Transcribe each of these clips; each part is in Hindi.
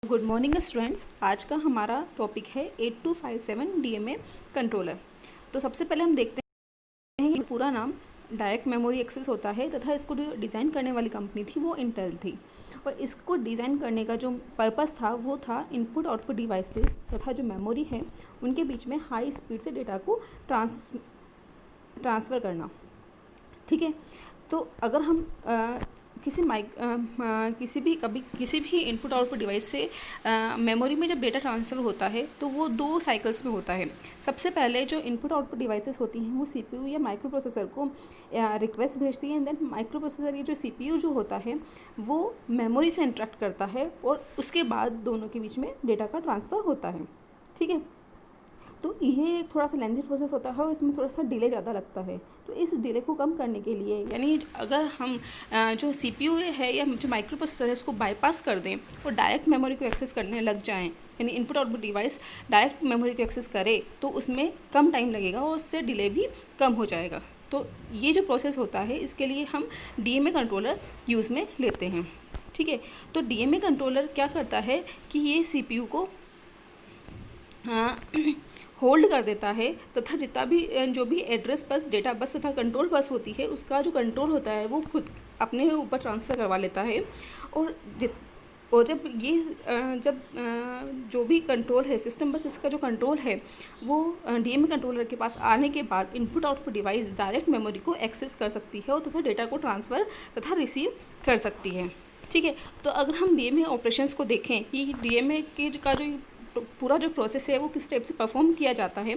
Good morning students. आज का हमारा टॉपिक है 8257 डीएमए कंट्रोलर। तो सबसे पहले हम देखते हैं कि पूरा नाम डायरेक्ट मेमोरी एक्सेस होता है तथा इसको जो डिज़ाइन करने वाली कंपनी थी वो इंटेल थी। और इसको डिज़ाइन करने का जो पर्पस था वो था इनपुट आउटपुट डिवाइसेस तथा जो मेमोरी है उनके बीच में हाई स्पीड से डेटा को ट्रांसफ़र करना। ठीक है, तो अगर हम किसी भी इनपुट आउटपुट डिवाइस से मेमोरी में जब डेटा ट्रांसफ़र होता है तो वो 2 साइकिल्स में होता है। सबसे पहले जो इनपुट आउटपुट डिवाइसेस होती हैं वो सीपीयू या माइक्रो प्रोसेसर को रिक्वेस्ट भेजती है, एंड देन माइक्रो प्रोसेसर ये जो सीपीयू जो होता है वो मेमोरी से इंटरेक्ट करता है और उसके बाद दोनों के बीच में डेटा का ट्रांसफ़र होता है। ठीक है, तो ये एक थोड़ा सा लेंथी प्रोसेस होता है और इसमें थोड़ा सा डिले ज़्यादा लगता है। तो इस डिले को कम करने के लिए, यानी अगर हम जो सीपीयू है या जो माइक्रो प्रोसेसर है उसको बाईपास कर दें और डायरेक्ट मेमोरी को एक्सेस करने लग जाएं, यानी input output device direct memory को एक्सेस करे तो उसमें कम टाइम लगेगा और उससे डिले भी कम हो जाएगा। तो ये जो प्रोसेस होता है इसके लिए हम डीएमए कंट्रोलर यूज़ में लेते हैं। ठीक है, तो डीएमए कंट्रोलर क्या करता है कि ये सीपीयू को होल्ड कर देता है तथा जितना भी जो भी एड्रेस बस, डेटा बस तथा कंट्रोल बस होती है उसका जो कंट्रोल होता है वो खुद अपने ऊपर ट्रांसफ़र करवा लेता है। और जब जो भी कंट्रोल है, सिस्टम बस इसका जो कंट्रोल है वो डीएमए कंट्रोलर के पास आने के बाद input output device direct memory को एक्सेस कर सकती है और तथा डेटा को ट्रांसफ़र तथा रिसीव कर सकती है। ठीक है, तो अगर हम डीएमए ऑपरेशंस को देखें कि डीएमए का जो पूरा जो प्रोसेस है वो किस टाइप से परफॉर्म किया जाता है,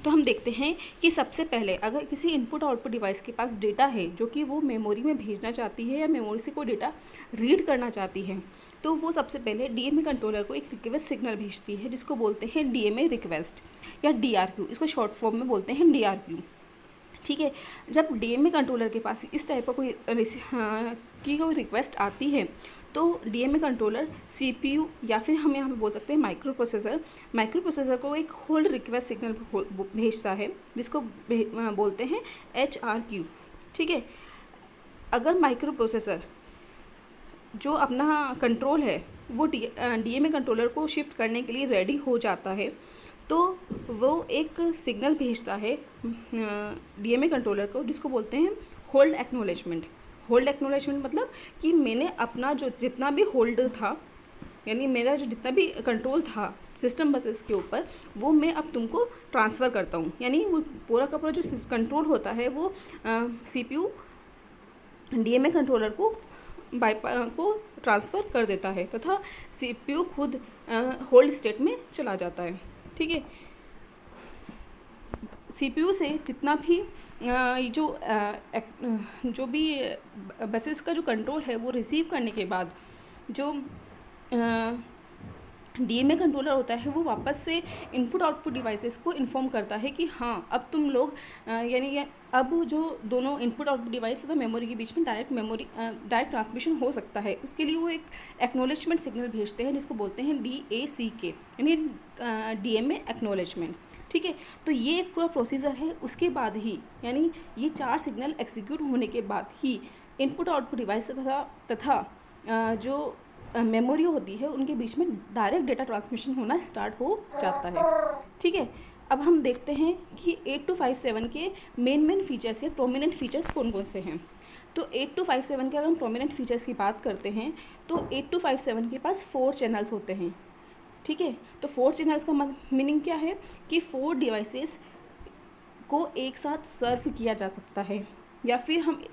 तो हम देखते हैं कि सबसे पहले अगर किसी इनपुट आउटपुट डिवाइस के पास डेटा है जो कि वो मेमोरी में भेजना चाहती है या मेमोरी से कोई डेटा रीड करना चाहती है, तो वो सबसे पहले डीएमए कंट्रोलर को एक रिक्वेस्ट सिग्नल भेजती है जिसको बोलते हैं डीएमए रिक्वेस्ट या डीआरक्यू, इसको शॉर्ट फॉर्म में बोलते हैं डीआरक्यू। ठीक है, जब डीएमए कंट्रोलर के पास इस टाइप का कोई रिक्वेस्ट आती है तो डीएमए कंट्रोलर सीपीयू या फिर हम यहाँ पे बोल सकते हैं माइक्रो प्रोसेसर को एक होल्ड रिक्वेस्ट सिग्नल भेजता है जिसको बोलते हैं एचआरक्यू। ठीक है, अगर माइक्रो प्रोसेसर जो अपना कंट्रोल है वो डीएमए कंट्रोलर को शिफ्ट करने के लिए रेडी हो जाता है तो वो एक सिग्नल भेजता है डीएमए कंट्रोलर को जिसको बोलते हैं होल्ड एक्नॉलेजमेंट। होल्ड एक्नॉलेजमेंट मतलब कि मैंने अपना जो जितना भी होल्ड था, यानी मेरा जो जितना भी कंट्रोल था सिस्टम बसेस के ऊपर वो मैं अब तुमको ट्रांसफ़र करता हूँ। यानी वो पूरा का पूरा जो कंट्रोल होता है वो सीपीयू डीएमए कंट्रोलर को ट्रांसफ़र कर देता है तथा सीपीयू खुद होल्ड स्टेट में चला जाता है। ठीक है, सीपीयू से जितना भी जो भी बसेस का जो कंट्रोल है वो रिसीव करने के बाद जो डीएमए कंट्रोलर होता है वो वापस से इनपुट आउटपुट डिवाइसेस को इन्फॉर्म करता है कि हाँ अब तुम लोग अब जो दोनों इनपुट आउटपुट डिवाइस तथा मेमोरी के बीच में डायरेक्ट ट्रांसमिशन हो सकता है। उसके लिए वो एक एक्नॉलेजमेंट सिग्नल भेजते हैं जिसको बोलते हैं DACK, यानी डीएमए एक्नॉलेजमेंट। ठीक है, तो ये एक पूरा प्रोसीजर है। उसके बाद ही, यानी ये 4 सिग्नल एग्जीक्यूट होने के बाद ही इनपुट आउटपुट डिवाइस तथा जो मेमोरी होती है उनके बीच में डायरेक्ट डेटा ट्रांसमिशन होना स्टार्ट हो जाता है। ठीक है, अब हम देखते हैं कि 8257 के मेन फीचर्स या प्रोमिनेंट फीचर्स कौन कौन से हैं। तो 8257 के अगर हम प्रोमिनेंट फीचर्स की बात करते हैं तो 8257 के पास 4 चैनल्स होते हैं। ठीक है, तो 4 चैनल्स का मीनिंग क्या है कि 4 डिवाइसेस को एक साथ सर्व किया जा सकता है, या फिर हम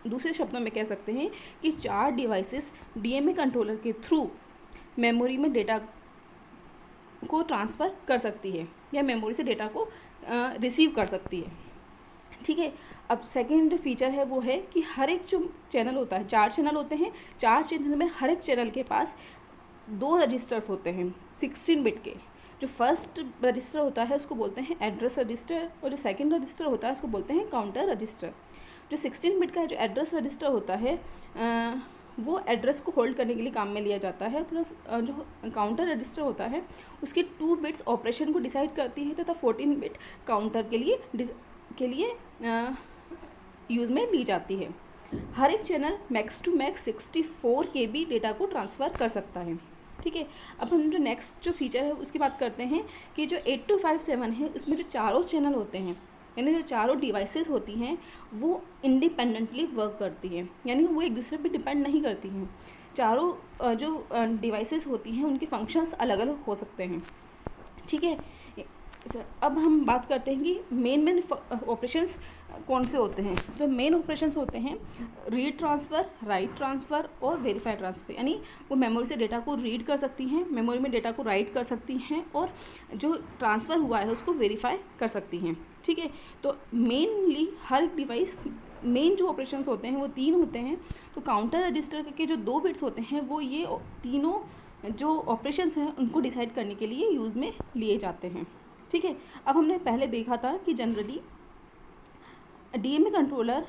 दूसरे शब्दों में कह सकते हैं कि 4 डिवाइसेस डीएमए कंट्रोलर के थ्रू मेमोरी में डेटा को ट्रांसफ़र कर सकती है या मेमोरी से डेटा को रिसीव कर सकती है। ठीक है, अब सेकेंड जो फीचर है वो है कि हर एक जो चैनल होता है, 4 चैनल होते हैं, 4 चैनल में हर एक चैनल के पास 2 रजिस्टर्स होते हैं 16 बिट के। जो फर्स्ट रजिस्टर होता है उसको बोलते हैं एड्रेस रजिस्टर और जो सेकंड रजिस्टर होता है उसको बोलते हैं काउंटर रजिस्टर। जो 16 बिट का जो एड्रेस रजिस्टर होता है वो एड्रेस को होल्ड करने के लिए काम में लिया जाता है, प्लस जो काउंटर रजिस्टर होता है उसके 2 बिट्स ऑपरेशन को डिसाइड करती है तथा 14 बिट काउंटर के लिए यूज़ में ली जाती है। हर एक channel max to max 64 KB data को ट्रांसफ़र कर सकता है। ठीक है। अब हम जो नेक्स्ट जो फीचर है उसकी बात करते हैं कि जो 8257 है उसमें जो चारों चैनल होते हैं, यानी जो चारों डिवाइसेस होती हैं वो इंडिपेंडेंटली वर्क करती हैं, यानी वो एक दूसरे पे डिपेंड नहीं करती हैं। चारों जो डिवाइसेस होती हैं उनके फंक्शंस अलग अलग हो सकते हैं, ठीक है। अब हम बात करते हैं कि मेन ऑपरेशंस कौन से होते हैं। जो मेन ऑपरेशंस होते हैं रीड ट्रांसफ़र, राइट ट्रांसफ़र और वेरीफाई ट्रांसफ़र, यानी वो मेमोरी से डेटा को रीड कर सकती हैं, मेमोरी में डेटा को राइट कर सकती हैं और जो ट्रांसफ़र हुआ है उसको वेरीफाई कर सकती हैं, ठीक है। तो मेनली हर एक डिवाइस मेन जो ऑपरेशंस होते हैं वो 3 होते हैं। तो काउंटर रजिस्टर के जो 2 बिट्स होते हैं वो ये तीनों जो ऑपरेशंस हैं उनको डिसाइड करने के लिए यूज़ में लिए जाते हैं, ठीक है। अब हमने पहले देखा था कि जनरली डीएमए कंट्रोलर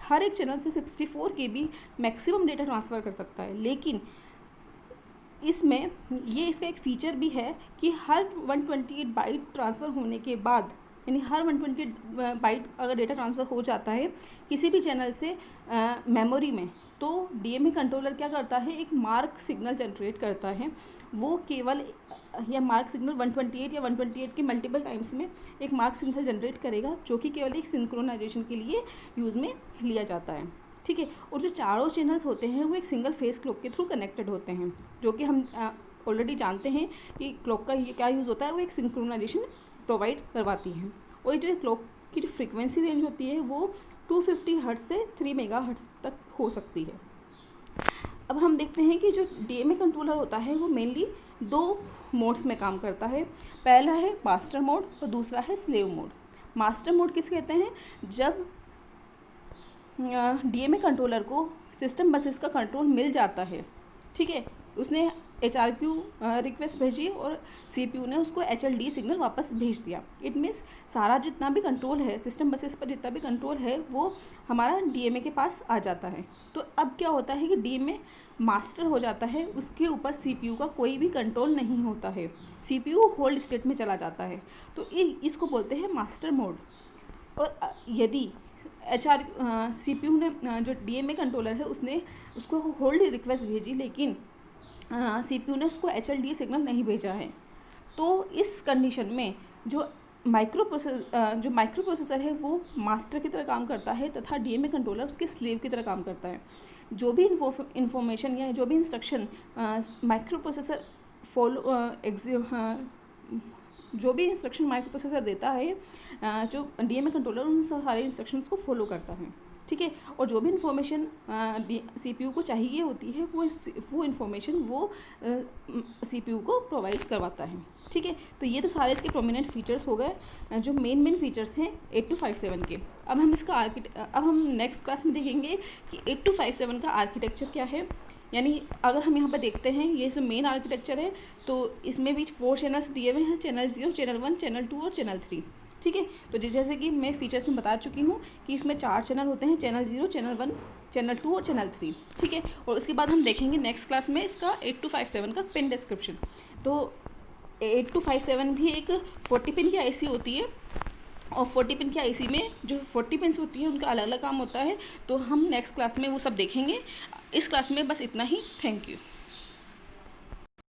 हर एक चैनल से 64 KB मैक्सिमम डेटा ट्रांसफ़र कर सकता है, लेकिन इसमें ये इसका एक फ़ीचर भी है कि हर 128 बाइट ट्रांसफ़र होने के बाद, यानी हर 128 बाइट अगर डेटा ट्रांसफ़र हो जाता है किसी भी चैनल से मेमोरी में, तो डीएमए कंट्रोलर क्या करता है, एक मार्क सिग्नल जनरेट करता है। वो केवल या मार्क सिग्नल 128 या 128 के मल्टीपल टाइम्स में एक मार्क सिग्नल जनरेट करेगा, जो कि केवल एक सिंक्रोनाइजेशन के लिए यूज़ में लिया जाता है, ठीक है। और जो चारों चैनल्स होते हैं वो एक सिंगल फेस क्लॉक के थ्रू कनेक्टेड होते हैं, जो कि हम ऑलरेडी जानते हैं कि क्लॉक का ये क्या यूज़ होता है, वो एक सिंक्रोनाइजेशन प्रोवाइड करवाती है। और जो क्लॉक की जो फ्रीक्वेंसी रेंज होती है वो 250 हर्ट्ज से 3 मेगाहर्ट्ज तक हो सकती है। अब हम देखते हैं कि जो डीएमए कंट्रोलर होता है वो मेनली 2 मोड्स में काम करता है। पहला है मास्टर मोड और दूसरा है स्लेव मोड। मास्टर मोड किस कहते हैं, जब डीएमए कंट्रोलर को सिस्टम बसेस का कंट्रोल मिल जाता है, ठीक है, उसने HRQ रिक्वेस्ट भेजी और CPU ने उसको HLD सिग्नल वापस भेज दिया। इट मीन्स सारा जितना भी कंट्रोल है सिस्टम बसेस पर, जितना भी कंट्रोल है वो हमारा DMA के पास आ जाता है। तो अब क्या होता है कि DMA मास्टर हो जाता है, उसके ऊपर CPU का कोई भी कंट्रोल नहीं होता है, CPU होल्ड स्टेट में चला जाता है। तो इसको बोलते हैं मास्टर मोड। और यदि CPU ने जो DMA कंट्रोलर है उसने उसको होल्ड रिक्वेस्ट भेजी, लेकिन CPU ने उसको HLD सिग्नल नहीं भेजा है, तो इस कंडीशन में जो माइक्रो प्रोसेसर है वो मास्टर की तरह काम करता है तथा DMA कंट्रोलर उसके स्लेव की तरह काम करता है। जो भी इंफॉर्मेशन या जो भी इंस्ट्रक्शन माइक्रो प्रोसेसर जो भी इंस्ट्रक्शन माइक्रो प्रोसेसर देता है, जो DMA कंट्रोलर उन सारे इंस्ट्रक्शंस को फॉलो करता है, ठीक है। और जो भी इंफॉर्मेशन CPU को चाहिए होती है वो इंफॉर्मेशन वो CPU को प्रोवाइड करवाता है, ठीक है। तो ये तो सारे इसके प्रोमिनेंट फीचर्स हो गए, जो मेन फीचर्स हैं 8257 के। अब हम नेक्स्ट क्लास में देखेंगे कि 8257 का आर्किटेक्चर क्या है। यानी अगर हम यहाँ पर देखते हैं ये जो मेन आर्किटेक्चर है, तो इसमें भी 4 चैनल्स दिए हुए हैं, चैनल 0, चैनल 1, चैनल 2 और चैनल 3, ठीक है। तो जैसे कि मैं फीचर्स में बता चुकी हूँ कि इसमें 4 चैनल होते हैं, चैनल 0, चैनल 1, चैनल 2 और चैनल 3, ठीक है। और उसके बाद हम देखेंगे नेक्स्ट क्लास में इसका 8257 का पिन डिस्क्रिप्शन। तो 8257 भी एक 40 पिन की IC होती है, और 40 पिन की IC में जो 40 पिन्स होती है उनका अलग अलग काम होता है। तो हम नेक्स्ट क्लास में वो सब देखेंगे। इस क्लास में बस इतना ही। Thank you.